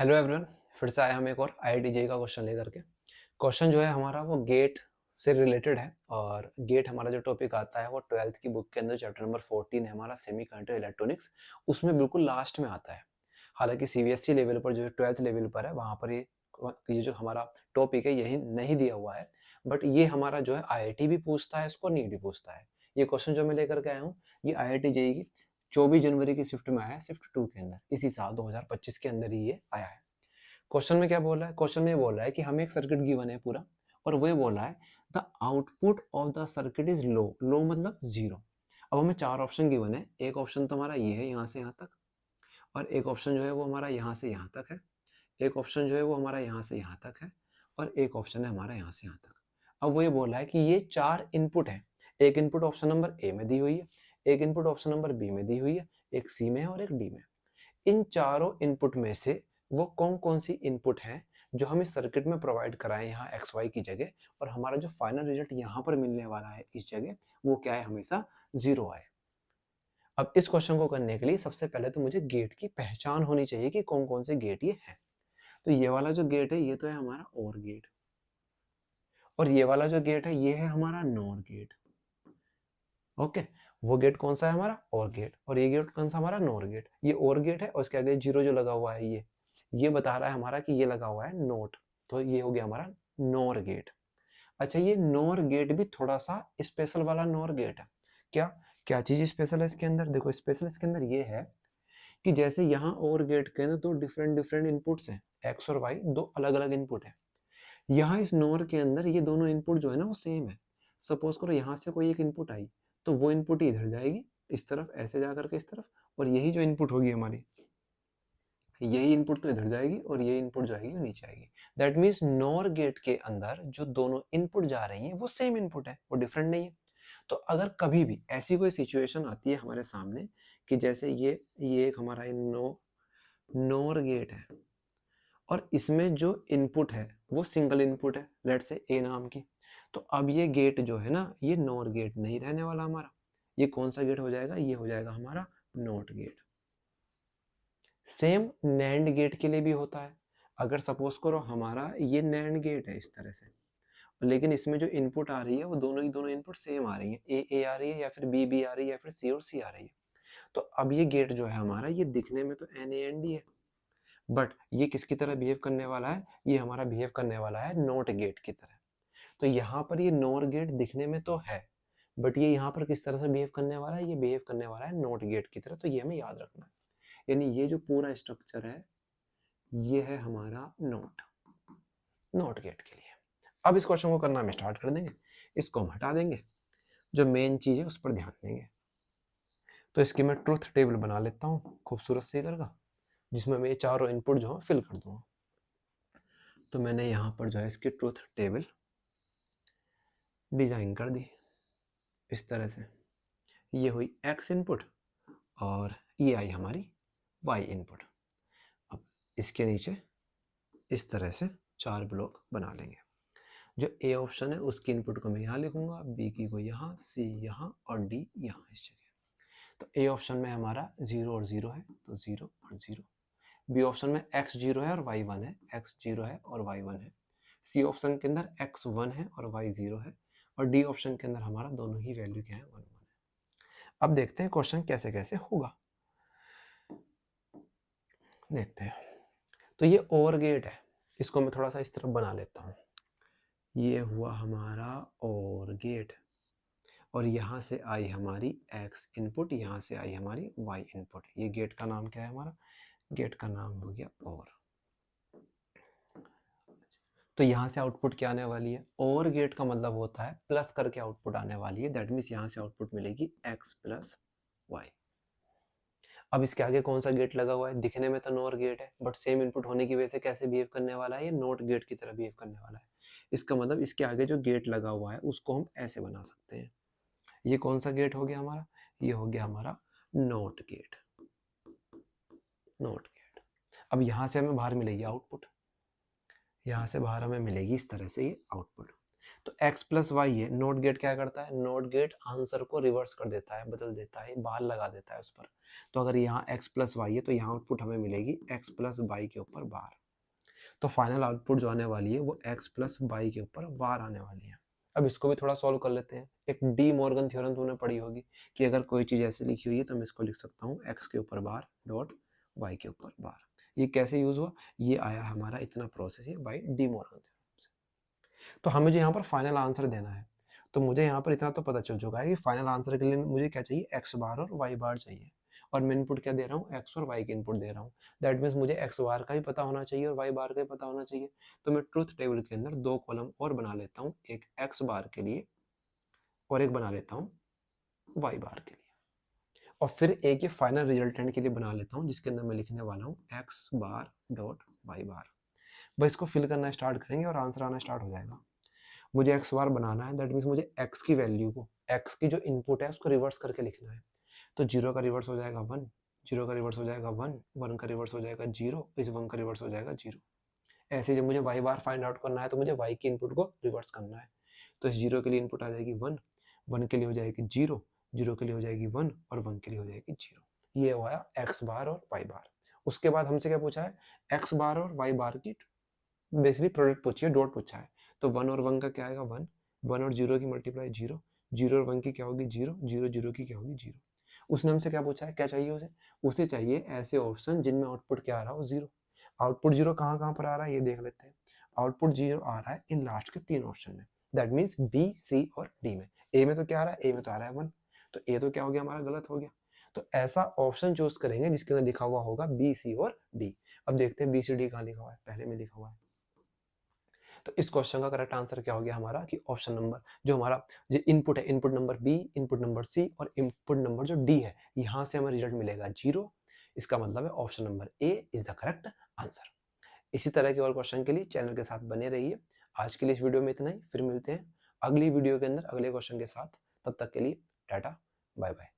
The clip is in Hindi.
हेलो एवरीवन, फिर से आए हम एक और आईआईटी जेईई का क्वेश्चन लेकर के। क्वेश्चन जो है हमारा वो गेट से रिलेटेड है और गेट हमारा जो टॉपिक आता है वो 12th की बुक के अंदर चैप्टर नंबर 14 है हमारा सेमीकंडक्टर इलेक्ट्रॉनिक्स, उसमें बिल्कुल लास्ट में आता है। हालांकि सीबीएसई लेवल पर जो 12th लेवल पर है वहाँ पर ये जो हमारा टॉपिक है यही नहीं दिया हुआ है, बट ये हमारा जो है आईआईटी भी पूछता है, इसको नीट भी पूछता है। ये क्वेश्चन जो मैं लेकर के आया हूँ ये आईआईटी जेईई की 24 जनवरी की शिफ्ट में आया है, शिफ्ट 2 के अंदर, इसी साल 2025 के अंदर ही ये आया है। क्वेश्चन में क्या बोल रहा है? क्वेश्चन में बोल रहा है कि हमें एक सर्किट गिवन है पूरा और वो बोल रहा है the output of the circuit is low. Low मतलब जीरो। अब हमें चार ऑप्शन गिवन है। एक ऑप्शन तो हमारा ये है यहाँ से यहाँ तक, और एक ऑप्शन जो है वो हमारा यहाँ से यहाँ तक है, एक ऑप्शन जो है वो हमारा यहाँ से यहाँ तक है, और एक ऑप्शन है हमारा यहाँ से यहाँ तक। अब वो ये बोल रहा है कि ये चार इनपुट है। एक इनपुट ऑप्शन नंबर ए में दी हुई है, एक इनपुट ऑप्शन नंबर बी में दी हुई है, एक सी में है और एक डी में। इन चारों इनपुट में से वो कौन कौन सी इनपुट है जो हम इस सर्किट में प्रोवाइड कराएं यहाँ एक्स वाई की जगह, और हमारा जो फाइनल रिजल्ट यहाँ पर मिलने वाला है इस जगह वो क्या है, हमेशा जीरो आए। अब इस क्वेश्चन को करने के लिए सबसे पहले तो मुझे गेट की पहचान होनी चाहिए कि कौन कौन से गेट ये है। तो ये वाला जो गेट है ये तो है हमारा और गेट, और ये वाला जो गेट है ये है हमारा नॉर गेट। ओके, वो गेट कौन सा है हमारा और गेट, और ये गेट कौन सा हमारा नॉर गेट। ये और गेट है और इसके आगे जीरो जो लगा हुआ है ये बता रहा है हमारा कि ये लगा हुआ है नोट, तो ये हो गया हमारा नॉर गेट। अच्छा, ये नॉर गेट भी थोड़ा सा स्पेशल वाला नॉर गेट है। क्या क्या चीज स्पेशल है इसके अंदर? देखो स्पेशल इसके अंदर ये है कि जैसे यहाँ और गेट के अंदर दो डिफरेंट डिफरेंट इनपुट्स हैं, एक्स और वाई, दो अलग अलग इनपुट है। यहाँ इस नोर के अंदर ये दोनों इनपुट जो है ना वो सेम है। सपोज करो यहाँ से कोई एक इनपुट आई तो वो इनपुट इधर जाएगी इस तरफ, ऐसे जा करके इस तरफ, और यही जो इनपुट होगी हमारी, यही इनपुट तो इधर जाएगी और ये इनपुट जाएगी नीचे आएगी। दैट मीन्स नॉर गेट के अंदर जो दोनों इनपुट जा रही हैं वो सेम इनपुट है, वो डिफरेंट नहीं है। तो अगर कभी भी ऐसी कोई सिचुएशन आती है हमारे सामने कि जैसे ये एक हमारा नॉर गेट है और इसमें जो इनपुट है वो सिंगल इनपुट है, लेट्स से ए नाम की, तो अब ये गेट जो है ना ये नॉर गेट नहीं रहने वाला हमारा। ये कौन सा गेट हो जाएगा? ये हो जाएगा हमारा not gate. Same NAND gate के लिए भी होता है। अगर सपोज करो हमारा ये नैंड गेट है इस तरह से, लेकिन इसमें जो इनपुट आ रही है वो दोनों की दोनों इनपुट सेम आ रही है, ए आ रही है या फिर बी आ रही है या फिर सी और सी आ रही है। तो अब ये गेट जो है हमारा ये दिखने में तो एन ए एन डी है, बट ये किसकी तरह बिहेव करने वाला है? ये हमारा बिहेव करने वाला है नॉट गेट की तरह। तो यहाँ पर ये नॉर गेट दिखने में तो है, बट ये यहाँ पर किस तरह से बिहेव करने वाला है? ये बिहेव करने वाला है नॉट गेट की तरह। तो ये हमें याद रखना है। यानी ये जो पूरा स्ट्रक्चर है ये है हमारा नॉट गेट के लिए। अब इस क्वेश्चन को करना हम स्टार्ट कर देंगे, इसको हम हटा देंगे, जो मेन चीज है उस पर ध्यान देंगे। तो इसकी मैं ट्रूथ टेबल बना लेता हूँ खूबसूरत से का, जिसमें मैं ये चारों इनपुट जो है फिल कर दूंगा। तो मैंने यहाँ पर जो है इसकी ट्रूथ टेबल डिजाइन कर दी इस तरह से। ये हुई एक्स इनपुट और ये आई हमारी वाई इनपुट। अब इसके नीचे इस तरह से चार ब्लॉक बना लेंगे। जो ए ऑप्शन है उसकी इनपुट को मैं यहाँ लिखूंगा, बी की को यहाँ, सी यहाँ और डी यहाँ इस जगह। तो ए ऑप्शन में हमारा 0 और 0 है तो 0 और 0। बी ऑप्शन में x 0 है और y 1 है, x 0 है और y 1 है। सी ऑप्शन के अंदर x 1 है और y 0 है, और डी ऑप्शन के अंदर हमारा दोनों ही वैल्यू क्या है, 1 1 है। अब देखते हैं क्वेश्चन कैसे कैसे होगा, देखते हैं। तो ये और गेट है, इसको मैं थोड़ा सा इस तरफ बना लेता हूँ। ये हुआ हमारा और गेट, और यहाँ से आई हमारी x इनपुट, यहाँ से आई हमारी y इनपुट। ये गेट का नाम क्या है हमारा? गेट का नाम हो गया और। तो यहाँ से आउटपुट क्या आने वाली है? और गेट का मतलब होता है प्लस करके आउटपुट आने वाली है। दैट मीन्स यहाँ से आउटपुट मिलेगी x प्लस वाई। अब इसके आगे कौन सा गेट लगा हुआ है? दिखने में तो नॉर गेट है, बट सेम इनपुट होने की वजह से कैसे बिहेव करने वाला है? ये नॉट गेट की तरह बिहेव करने वाला है। इसका मतलब इसके आगे जो गेट लगा हुआ है उसको हम ऐसे बना सकते हैं। ये कौन सा गेट हो गया हमारा? ये हो गया हमारा नॉट गेट। Not gate. अब यहाँ से हमें बाहर मिलेगी आउटपुट, यहाँ से बाहर हमें मिलेगी इस तरह से ये आउटपुट। तो x प्लस वाई है, नोट गेट क्या करता है, नोट गेट आंसर को रिवर्स कर देता है, बदल देता है, बार लगा देता है उस पर। तो अगर यहाँ x प्लस वाई है तो यहाँ आउटपुट हमें मिलेगी x प्लस वाई के ऊपर बार। तो फाइनल आउटपुट जो आने वाली है वो x प्लस वाई के ऊपर बार आने वाली है। अब इसको भी थोड़ा सॉल्व कर लेते हैं। एक डी मॉर्गन थ्योरम तुमने पढ़ी होगी कि अगर कोई चीज़ ऐसे लिखी हुई है तो मैं इसको लिख सकता हूँ x के ऊपर बार डॉट y के ऊपर बार। ये कैसे यूज हुआ, ये आया हमारा इतना प्रोसेस है बाई डी मॉर्गन थ्योरम से। तो हमें जो यहाँ पर फाइनल आंसर देना है, तो मुझे यहाँ पर इतना तो पता चल चुका है कि फाइनल आंसर के लिए मुझे क्या चाहिए, x बार और y बार चाहिए। और मैं इनपुट क्या दे रहा हूँ, x और y के इनपुट दे रहा हूँ। दैट मीन्स मुझे x बार का भी पता होना चाहिए और y बार का भी पता होना चाहिए। तो मैं ट्रूथ टेबल के अंदर 2 कॉलम और बना लेता हूँ, एक x बार के लिए और एक बना लेता हूँ y बार के लिए। और फिर एक ये फाइनल रिजल्टेंट के लिए बना लेता हूँ जिसके अंदर मैं लिखने वाला हूँ x बार डॉट y बार। बस इसको फिल करना स्टार्ट करेंगे और आंसर आना स्टार्ट हो जाएगा। मुझे x बार बनाना है, दैट मीन्स मुझे x की वैल्यू को, x की जो इनपुट है उसको रिवर्स करके लिखना है। तो 0 का रिवर्स हो जाएगा 1, 0 का रिवर्स हो जाएगा 1, 1 का रिवर्स हो जाएगा 0, इस 1 का रिवर्स हो जाएगा 0। ऐसे जब मुझे y बार फाइंड आउट करना है तो मुझे y की इनपुट को रिवर्स करना है। तो इस 0 के लिए इनपुट आ जाएगी 1, 1 के लिए हो जाएगी 0, 0 के लिए हो जाएगी 1 और 1 के लिए हो जाएगी 0। ये हुआ x बार और y बार। उसके बाद हमसे क्या पूछा है, x बार और y बार की बेसिकली प्रोडक्ट पूछी है, डॉट पूछा है। तो 1 और 1 का क्या आएगा 1, 1 और 0 की मल्टीप्लाई 0, 0 और 1 की क्या होगी 0, 0 0 की क्या होगी 0। उसने हमसे क्या पूछा है, क्या चाहिए उसे, उसे चाहिए ऐसे ऑप्शन जिनमें आउटपुट क्या आ रहा हो 0। आउटपुट 0 कहाँ कहाँ पर आ रहा है ये देख लेते हैं। आउटपुट 0 आ रहा है इन लास्ट के 3 ऑप्शन में, दैट मीन्स बी सी और डी में। ए में तो क्या आ रहा है, ए में तो आ रहा है 1, तो ए तो क्या हो गया हमारा, गलत हो गया। तो ऐसा ऑप्शन चूज करेंगे जिसके अंदर लिखा हुआ होगा बी सी और डी। अब देखते हैं बी सी डी कहाँ लिखा हुआ है, पहले में लिखा हुआ है। तो इस क्वेश्चन का करेक्ट आंसर क्या हो गया हमारा कि ऑप्शन नंबर जो हमारा जो इनपुट है, input number B, input number C और इनपुट नंबर जो डी है, यहाँ से हमें रिजल्ट मिलेगा 0। इसका मतलब है option number A is the correct answer. इसी तरह के और क्वेश्चन के लिए चैनल के साथ बने रहिए। आज के लिए इस वीडियो में इतना ही, फिर मिलते हैं अगली वीडियो के अंदर अगले क्वेश्चन के साथ। तब तक के लिए टाटा बाय बाय।